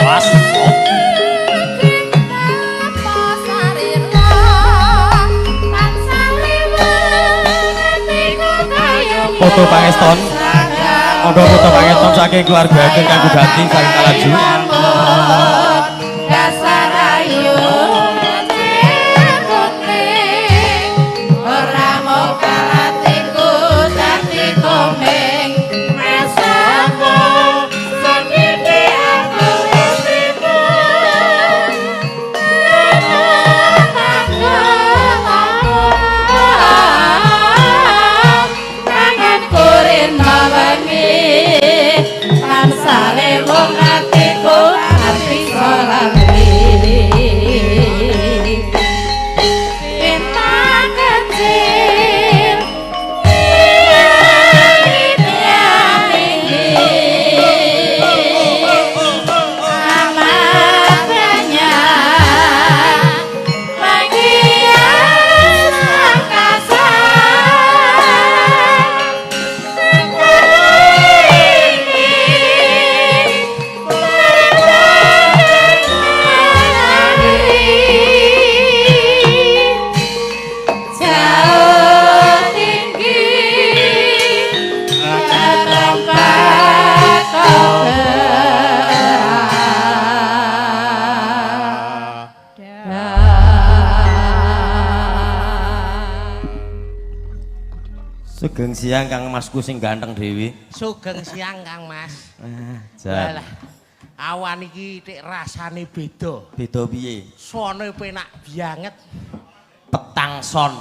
Mas. Foto pangeston. Monggo foto pangeston saking keluarga kang ganti saking Kalaju. Sugeng siang Kang Masku sing ganteng dhewe. Sugeng siang Kang Mas. Jan. Awan iki tik rasane beda. Beda piye? Sone penak banget. Petang son.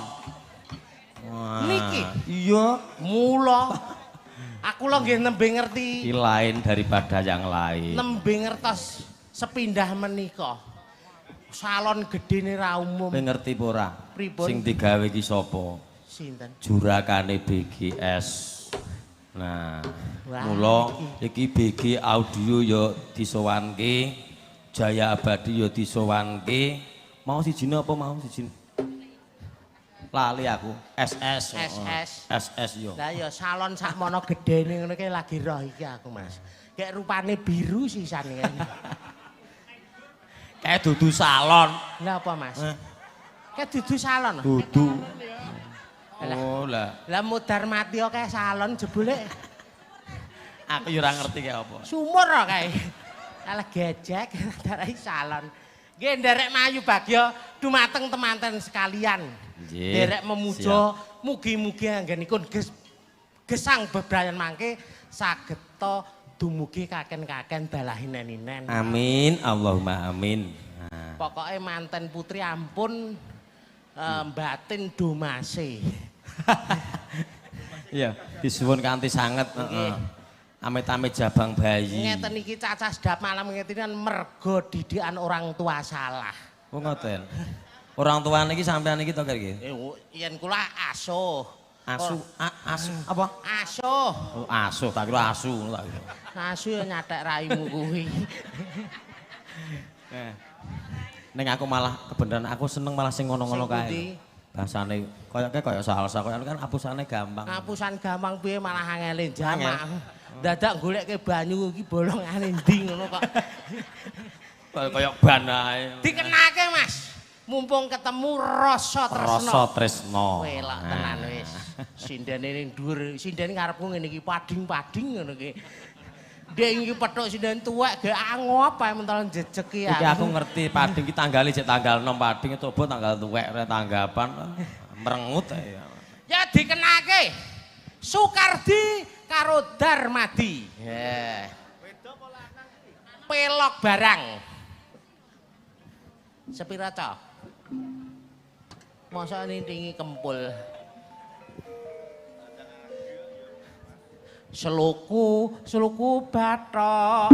Wah. Niki. Iya, Mula aku lho nggih nembe ngerti. iki lain daripada yang lain. Nembe ngertos sepindah menika. Salon gedene ra umum. Kowe ngerti apa ora? Pripun? Sing digawe iki sapa? Sinten? Jurakane BGS. Nah, Wah, mula iki BG Audio ya disowanke, Jaya Abadi ya disowanke. Mau sijine apa mau sijine? Lali aku. SS. SS. SS yo. Lah ya salon sakmono gedene ngono ki lagi roh iki aku Mas. Kayak rupane biru sisane kene. Kayak dudu salon. Lah apa Mas? Kayak dudu salon. Dudu. Oh lah. Lah mudar mati kok kayak salon jebule. Aku yo ora ngerti kayak apa. Sumur kok kae. Alah gejek darai salon. Nggih nderek Mayu Bagya dumateng temanten sekalian. Nggih. Nderek memuja mugi-mugi anggenipun gesang bebrayan mangke sageta dumugi kaken-kaken dalahineninen. Amin, Allahumma amin. Nah. Pokoke manten putri ampun batin domase. Iya, disuwun kanthi sanget, heeh. Amit-amit jabang bayi. Ngeten iki cacah sedap malam ngeten kan mergo didikan orang tua salah. Oh ngoten. Orang tua niki sampean iki to iki. Yen kula asuh. Asu, asu apa? Asuh. Oh, asuh, tak kira asu ngono tak kira. Asuh ya nyathek raimu kuwi. Ning aku malah kebenaran aku seneng malah sing ngono-ngono kae. Bahasane kaya salsa kaya kan apusane gampang. Ngapusan gampang piye malah angele jamak. Dadak goleke banyu iki bolongane ndi ngono kok. Kaya ban ae. Dikenake Mas. Mumpung ketemu rasa tresno. Rasa tresno. Welak tenan wis. Sindene ning dhuwur, sindene ngarepku ngene iki pading-pading ngono ki. Dek iki petuk sinden tuwek ge angop ae mentol jejeki Iki aku ngerti pading ki tanggale jek tanggal 6 pading coba tanggal tuwek re tanggapan merengut ae. Ya dikenake. Sukardi karo Darmadi. Pelok barang. Sepira ta? Masa nintingi kempul. Seluku bathok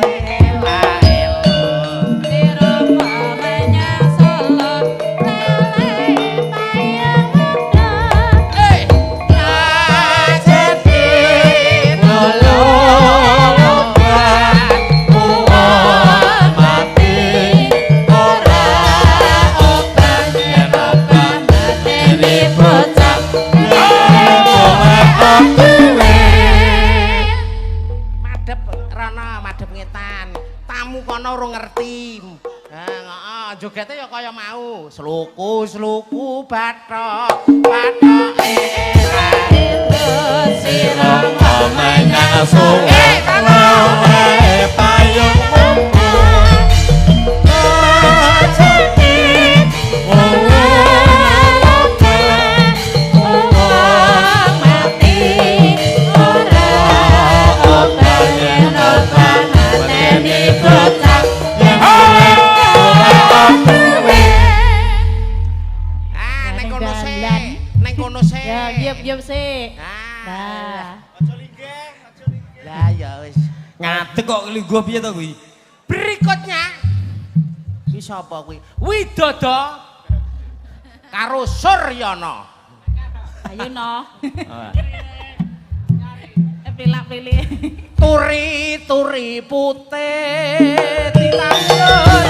ela ela mamanya salon lele bayang eh jadi nolong kuat mati ora obat yen obat mati bocah madep ngetan pramuka ora ngerti. Heeh, jogete ya kaya mau. Sluku bathok bathoke sira menyang sungai payung Yep sih. Nah. Aja linggih. Lah ya wis. Ngadeg kok lingguh piye to kuwi? Berikutnya iki sapa kuwi? Widodo karo Suryana. Ayo no. Pilak-pilih. Turi putih ditandur.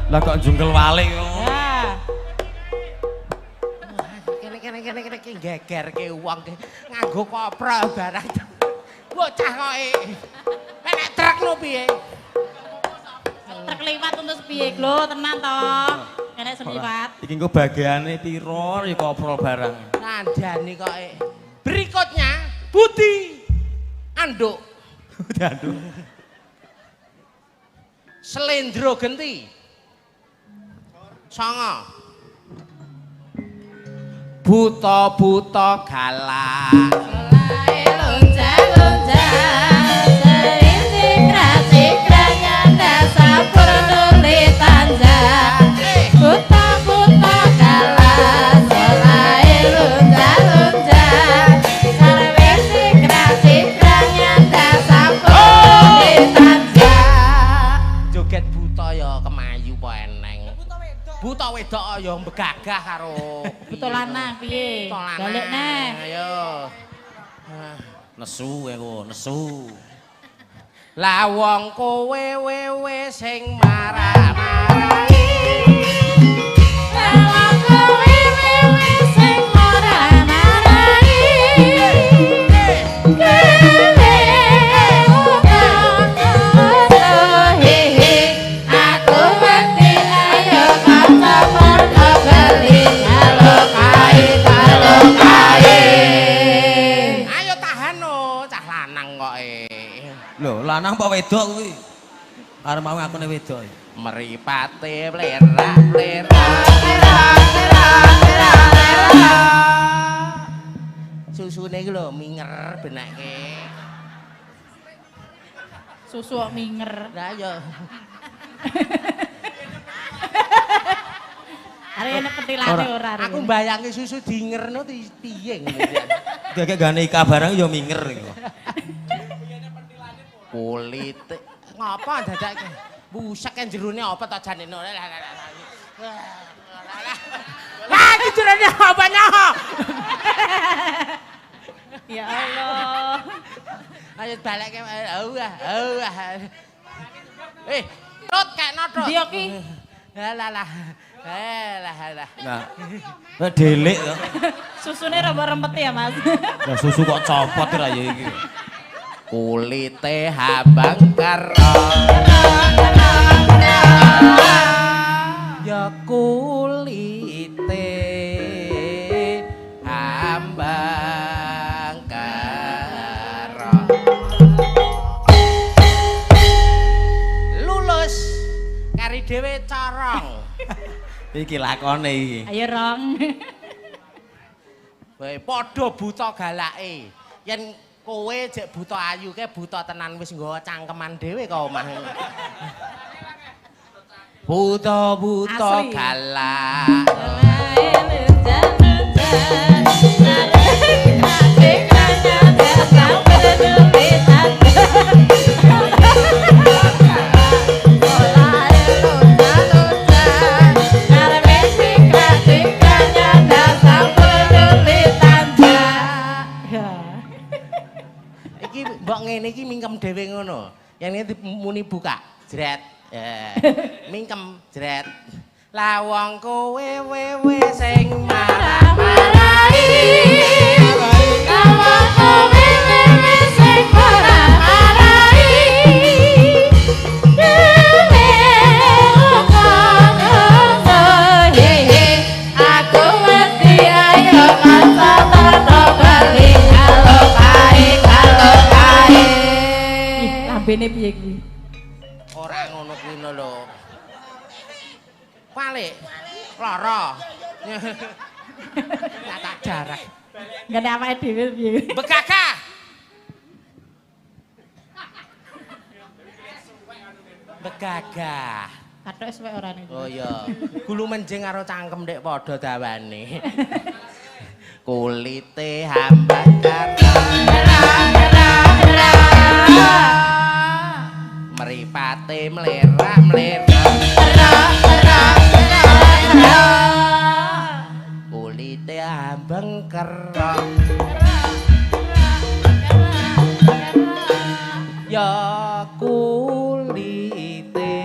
Lah kok jungkel walik kok. Kene gegerke wong nganggo kopra barang. Bocah koke. Nek truk lho piye? Truk liwat terus piye lho, tenan to. Nek seliwat. Iki engko bagiane piro ya koprol barang. Kandhani koke. Berikutnya Budi Anduk. Budi Anduk. Slendro Genti. Songo. Buta galak. Selae lonjak-lonjak, sikra-sikra nyanda sampur nuli tanjak. Buta galak, selae lonjak-lonjak, sarwe sikra-sikra nyanda sampur nuli tanjak. Joget buta ya kemayu po eneng. Buta wedok ya mbegagah karo Buta lanang piye? Balik neh. Ayo. Nesu kowe, nesu. Lah wong kowe wewe sing marah-marahi. Lah kowe wewe sing marah-marahi. Aku mati ayo kanca padha bali kalokai. Ayo tahan no, cah lanang koke. Lho, lanang apa wedok kuwi? Arep mau ngakune wedok. Mripate plerak-plerak. Susune iki lho minger benake. Susu kok minger. Lah ya. Are enek petilane ora. Aku mbayangke susu dingerno piye ngono. Kayak gane ika barang ya minger iku. Kulit ngapa dadake? Busek kan jerone apa to jane. Lah iki jerone apa nyoh? Ya Allah. Ayo balekke. Tut kek noto. Ndi ki? Lah. Nah. Delik to. Susune rempet ya, Mas. Lah susu kok copot ra ya iki. Kulite habang karo. Ya kulite ambang karo. Lulus kari dhewe corong. Iki lakone iki. Ayo Rong. Wae padha buta galake. Yen kowe jek buta ayu ke buta tenan wis nggawa cangkeman dhewe kok omah. Buta Asli. galak. iki mbok ngene iki mingkem dhewe ngono. Yang ini muni buka, jret. Mingkem jret. Lah wong kowe wewe sing marah-marahi. Lah wong kowe wewe sing marah-marahi. Dewe kono hehe aku wedi ayo kanca tata bali kalau kae. Lambene piye kuwi? Ora ngono kuwi lho. Balik. Lara. Tak darah. Ngene awake dhewe piye? Begagah. Begagah. Kathok suwe ora ning. Oh iya. Gulu menjing karo cangkem ndek padha dawane. Kulite hambatan. Meripate mlerak-mlerak. Kulite ambeng kerok. Ya kulite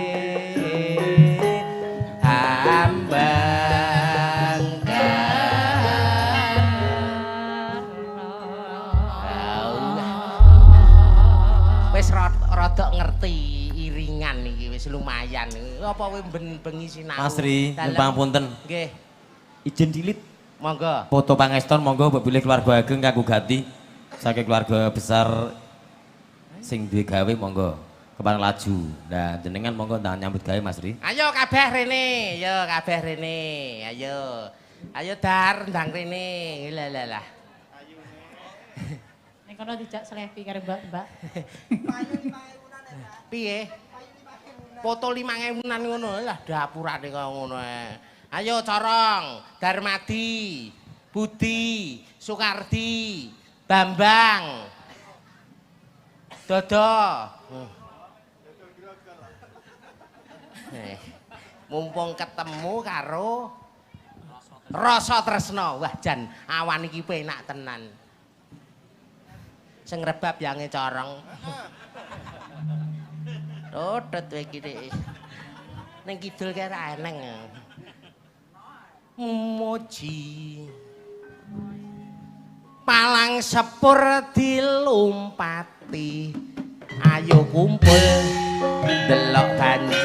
ambeng wis rada ngerti iringan iki wis lumayan. Apa kowe bengi sinau? Mas Ri, nyuwun punten. Nggih. Izin dilit. Monggo. Foto pangeston monggo mbok pilih keluarga ageng kanggo ganti. Saking keluarga besar sing duwe gawe monggo. Kepang laju. Nah, jenengan monggo ndang nyambut gawe Mas Ri. Ayo kabeh rene, yo kabeh rene. Ayo. Ayo dar ndang rene. Lah. Ning kono dijak selfie karo Mbak-mbak. Piye? Foto 5.000-an ngono lah dapurane kaya ngono ae. Ayo Corong, Darmadi, Budi, Sukardi, Bambang. Dodo. Mumpung ketemu karo Rasa Tresna. Wah jan awan iki penak tenan. Sing rebab yange Corong. Dodot wae iki nek. Ning kidul kae ra eneng. Moji. Palang sepur dilumpati. Ayo kumpul delok banji.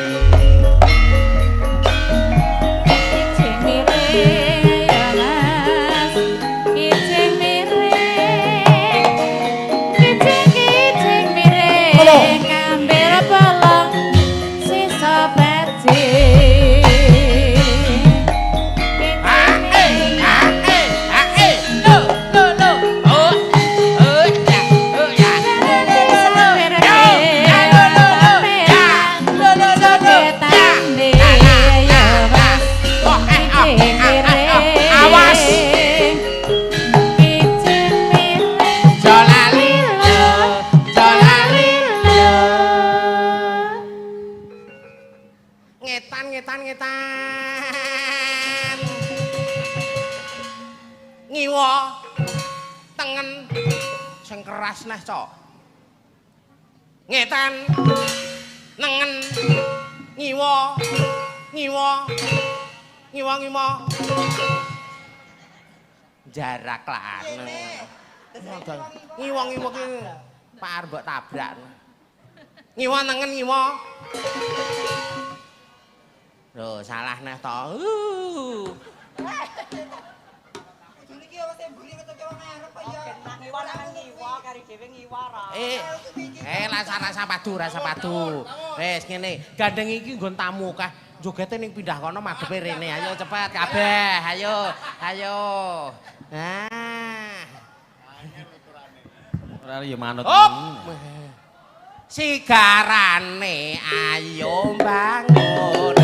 Ngetan. Ngiwa tengen sing keras neh, Cok. Ngetan. Nengen. Ngiwa. Jarak lah. Ngiwa ki Pak arep mbok tabrak. Ngiwa nengen ngiwa. Loh, salah neh to. Rasa padu. Wis ngene, gandeng iki nggon tamu kah. Jogete ning pindah kono madhepe rene. Ayo cepet kabeh. Ayo. Nah. Ora ya manut. Sigarane ayo bangun.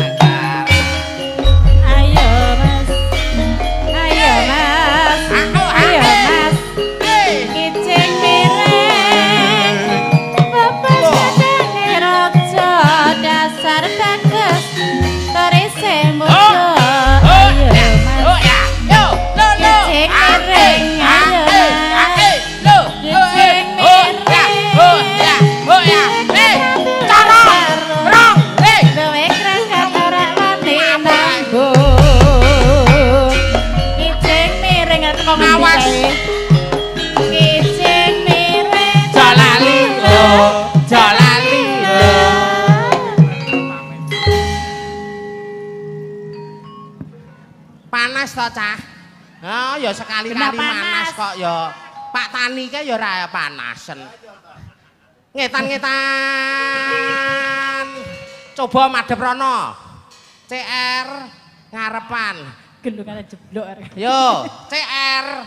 Ah, ya sekali-kali manas kok ya. Pak Tani ke ya ora panasen. Ngetan-ngetan. Coba madhep rono. CR ngarepan. Gendungane jeblok. Yo, CR.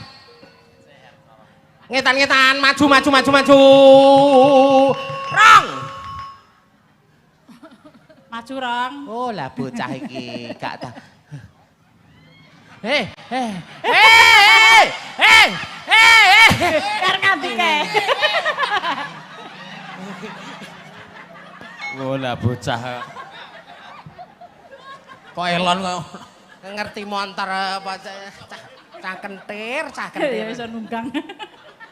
Ngetan-ngetan, maju. Rong. Maju rong. Oh, lah bocah iki gak ta. Hei. Kar nganti kae. Oh lah bocah. Kok elon kok ngerti montor apa cah kentir. Ya iso nunggang.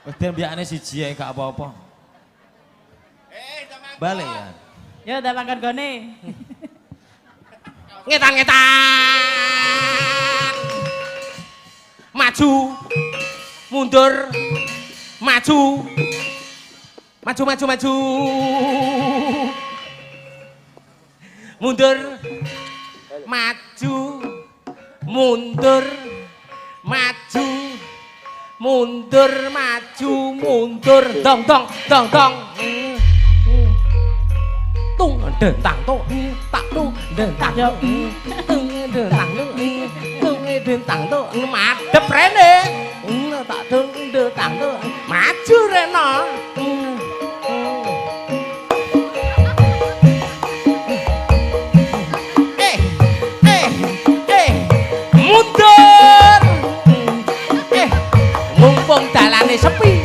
Wis mbiyakne siji ae gak apa-apa. Balik ya. Ya udah mangkat gone. Ngetan-ngetan. Maju. Mundur. Maju. Mundur. Maju. Mundur. Dong. Tung den tang to tak tu den tak yo tung den tang to madhep rene tak tung den tang to maju rene mundur mumpung dalane sepi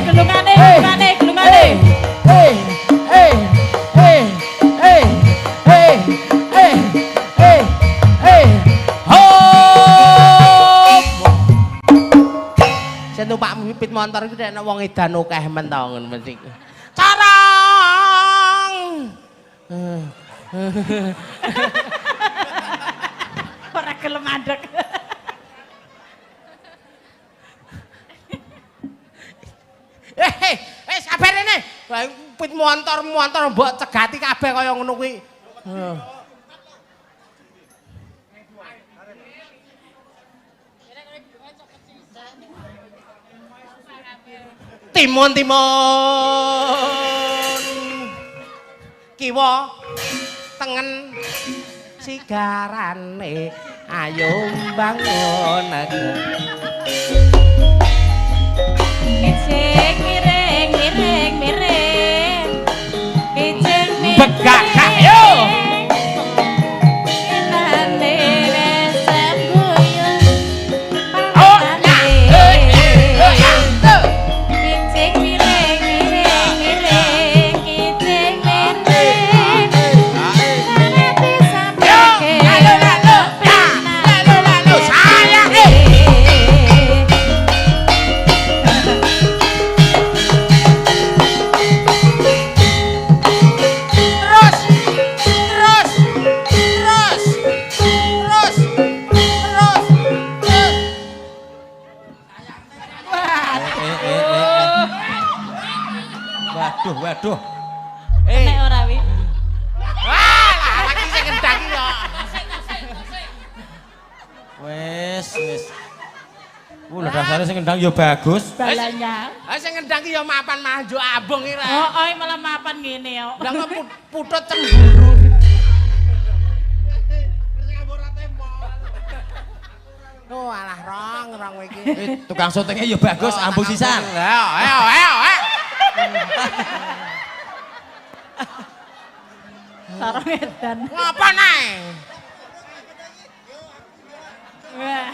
gelungane. Saya numpak pipit motor itu ada wong edan akeh men to ngono mesti. Carang. Ora gelem adek. Sabar rene. Pit motor mbok cegati kabeh kaya ngono kuwi. Timun. Kiwa tengen sigarane ayo bangun Ecek miring Ecek miring begak yo Ilane resep guyung Ecek miring Ecek miring Nanti sampai lalu sayang Waduh. Nek ora wi. Wah, lagi sing ngendang yo. Wis. Lah dasare sing ngendang ya bagus. Balanya. Sing ngendang ki yo mapan manjo abung iki ra. Oh, malah mapan ngene yo. Lah kok putut cemburu. Oh, alah rong kowe iki. Tukang syutingnya ya bagus, ambung sisan. Ayo. Sarung edan. Ngapa nae? Wah.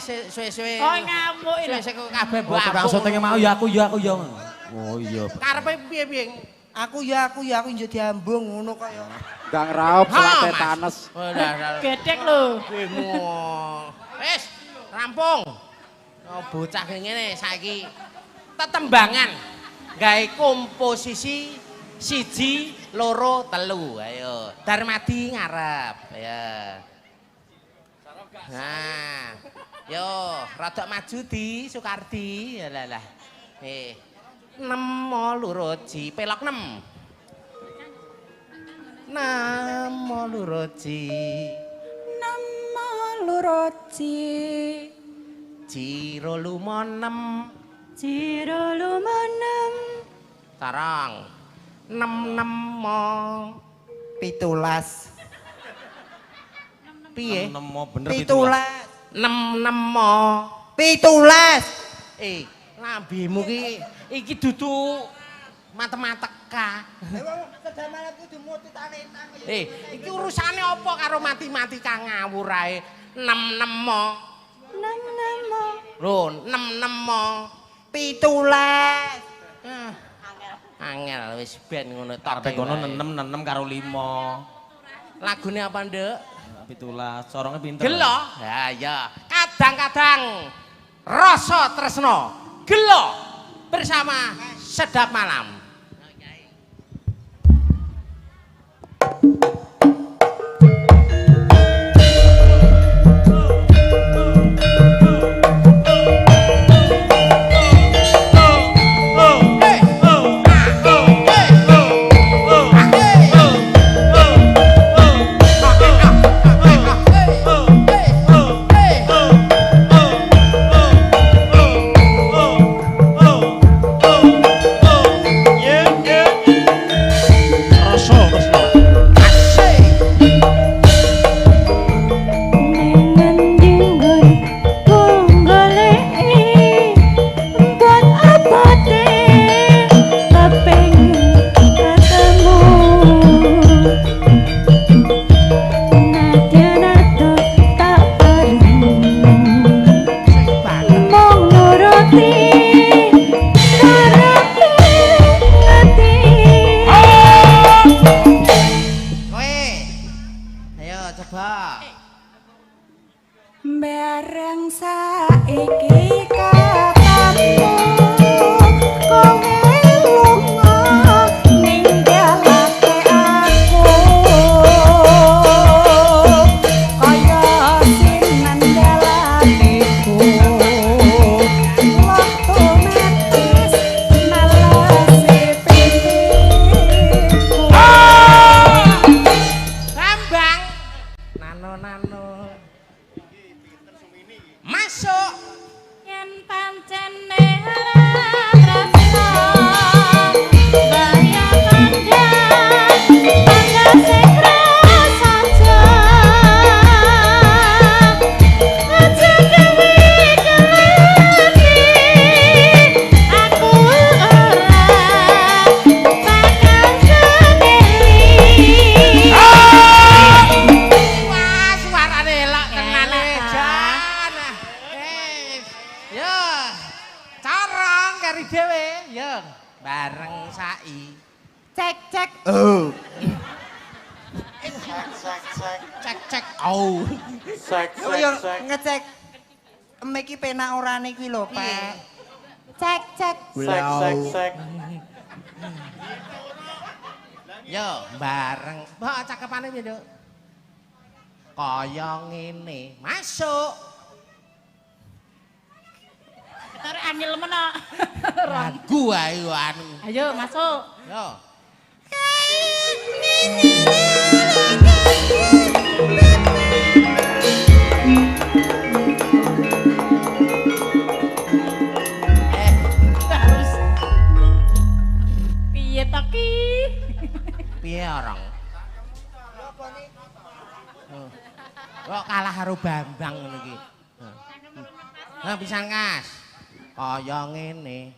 Suwe-suwe. Oh, ngamuk iki. Suwe kok kabeh mbok Tukang abung. syutingnya mau ya aku ya. Oh iya. Karepe piye? Aku ya njur diambung ngono kok ya. Gak ngeraup selate tanes. Gedek lho. Wis, rampung. Oh, bocah ngene saiki tetembangan. Gawe komposisi 1, 2, 3. Ayo, Darmadi ngarep. Ya. Nah. Yo, rada maju di Soekardi. Yalah. 6 lurut ji pelok 6. Namo luroji. Namo luroji. Jiro lumonem. Jiro lumonem. Tarang. Nem-nemo. 17. Piye? Nemo bener 17. Nem-nemo. 17. Lambimu iki dudu matematika. Sedaman kudu mututane nang. Iki urusane apa karo matematika ngawur ae. Nem-nemo. Nem-nemo. Lho, nem-nemo. 17. Angel wis ben ngono tok. Kabeh kono 6 karo 5. Lagune apa, Nduk? 17. Soronge pinter. Gelo. Ya ya. Kadang-kadang rasa tresno gelo bersama Sedap Malam. Bareng saiki kakakmu kowe lunga ninggalake aku kaya sinan dalaniku waktu metis nalasi pipiku Lambang nano masuk Yen pancen harap tresno bayang kandhang tangga sekra saja aja dewi kelani aku ora bakal sendiri wah suarane elok tenane Enak, jan yo corong kari dhewe yo bareng sai cek cek Oh. cek au Oh yo ngecek miki penak orane kuwi lho, Pak. cek cek yo bareng mbok cakepane piye Nduk kaya ngene masuk Tarik angel mena. ragu ae anu Ayo masuk. yo Terus. Piye to ki? piye orang kok kalah karo Bambang ngono iki ha pisan Kas kaya ngene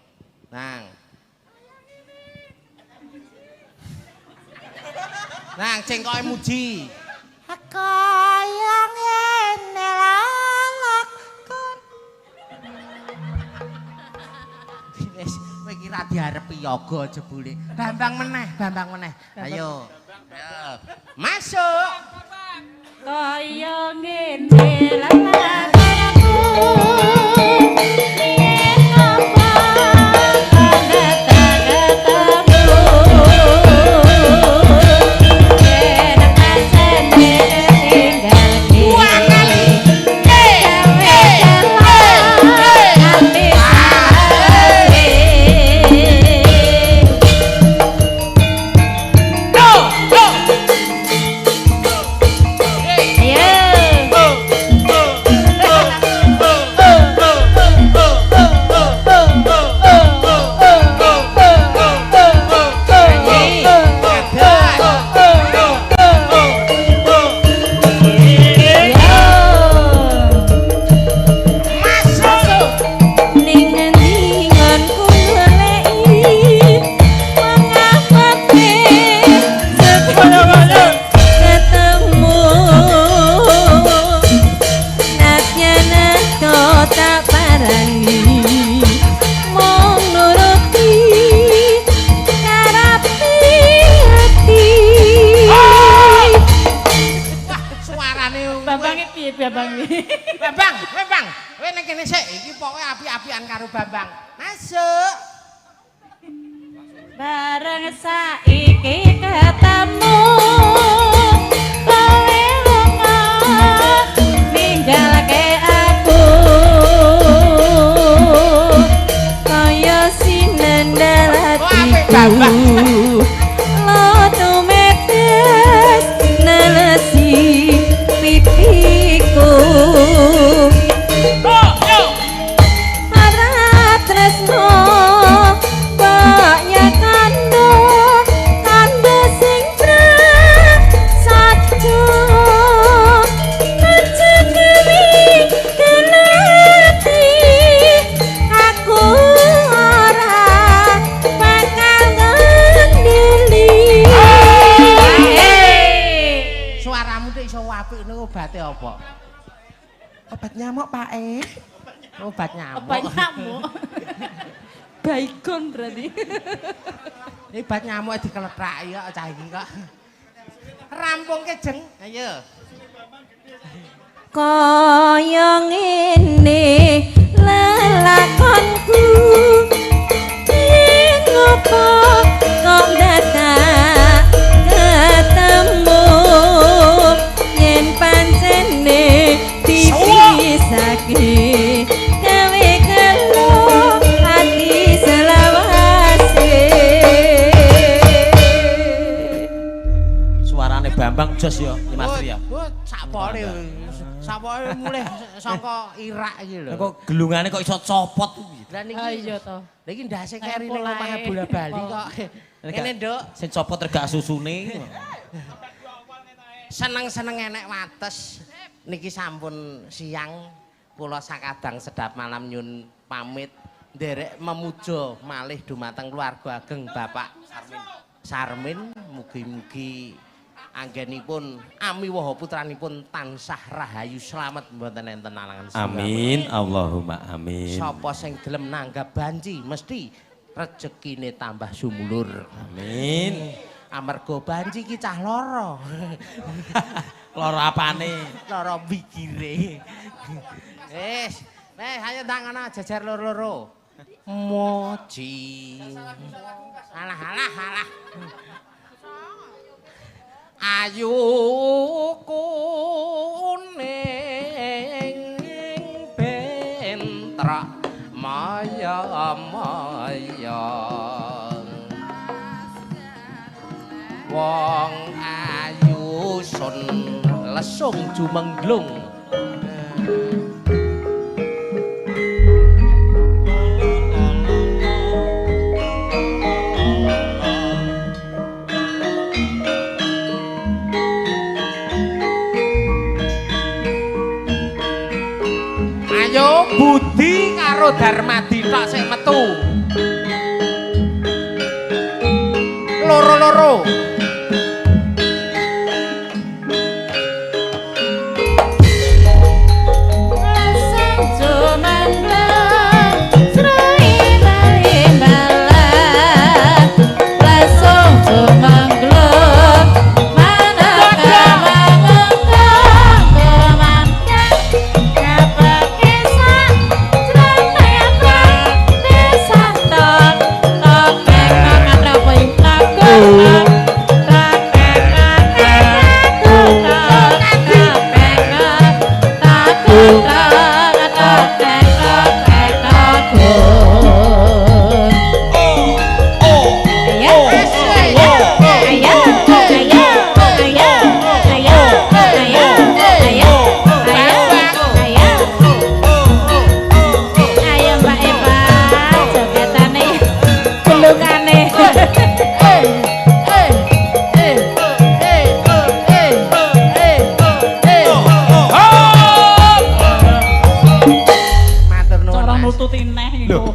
nang cengkoke muji kaya ngene lalakon wis kowe iki ra diarepi yoga jebule Bambang meneh ayo masuk Kaya ngene lalaku yen apa kata-katamu yen pancen tinggal di Bambang iki. Bambang, kowe ning kene sik, iki pokoke api-apian karo Bambang. Masuk. Bareng saiki ketemu kowe lunga ninggalke aku kaya sinendal atiku lo tumetes nelesi pipiku ora tresno banyak kando sing satu kecekeli kelati aku ora bakal ngendeli. Suaramu tuh iso apik niku obate apa? Obat nyamuk, Pak Obat nyamuk. Obat nyamuk. Baygon berarti. Ini obat nyamuk dikelethaki kok cah iki kok. Rampungke jeng. Ayo. Kaya ngene lelakonku ngopo kok dadak ketemu yen pancene dipisake gawe kelo ati selawase. Suarane Bambang jos ya, Mas Tri ya. Sapole mulih saka Irak iki lho. Kok gelungane kok iso copot kuwi. Lah niki. Ah iya to. Lah iki ndase keri ning omahe bola bali kok. Ngene, Nduk. Sing copot regak susune. Seneng-seneng enek wates. Niki sampun siang kula sakadang sedap malam nyun pamit nderek memuja malih dumateng keluarga ageng Bapak Sarmin. Mugi-mugi anggenipun Ami Woho putranipun tansah rahayu slamet mboten enten alangan siwa. Amin, Allahumma amin. Sapa sing gelem nanggap banci mesti rezekine tambah sumulur. Amin. Amarga banci ki cah lara. Lara apane? Lara pikire. Wis, ayo tangan jejer loro-loro. Moji. Alah. Ayu kuning bentra maya wong ayu sun lesung jumenglung. Ayo Budi karo Darmadi tok sik metu. Loro-loro.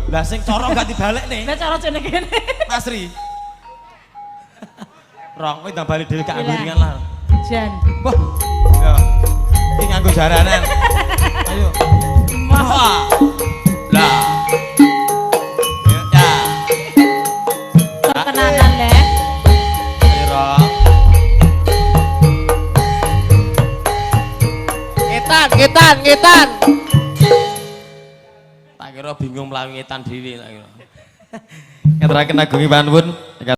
Lah sing cara gak dibalekne. Lah cara jenenge kene. Mas Ri. Rong kowe ndang bali dhewe gak angguringan lah. Jan. Wah. Ya. Iki nganggo jaranan. Ayo. Wah. Lah. Ya. Tenanan le. Etan. ngitan. Tak kira bingung mlayu ngetan dhewe tak kira. Ngeteraken agung Iwan Pun.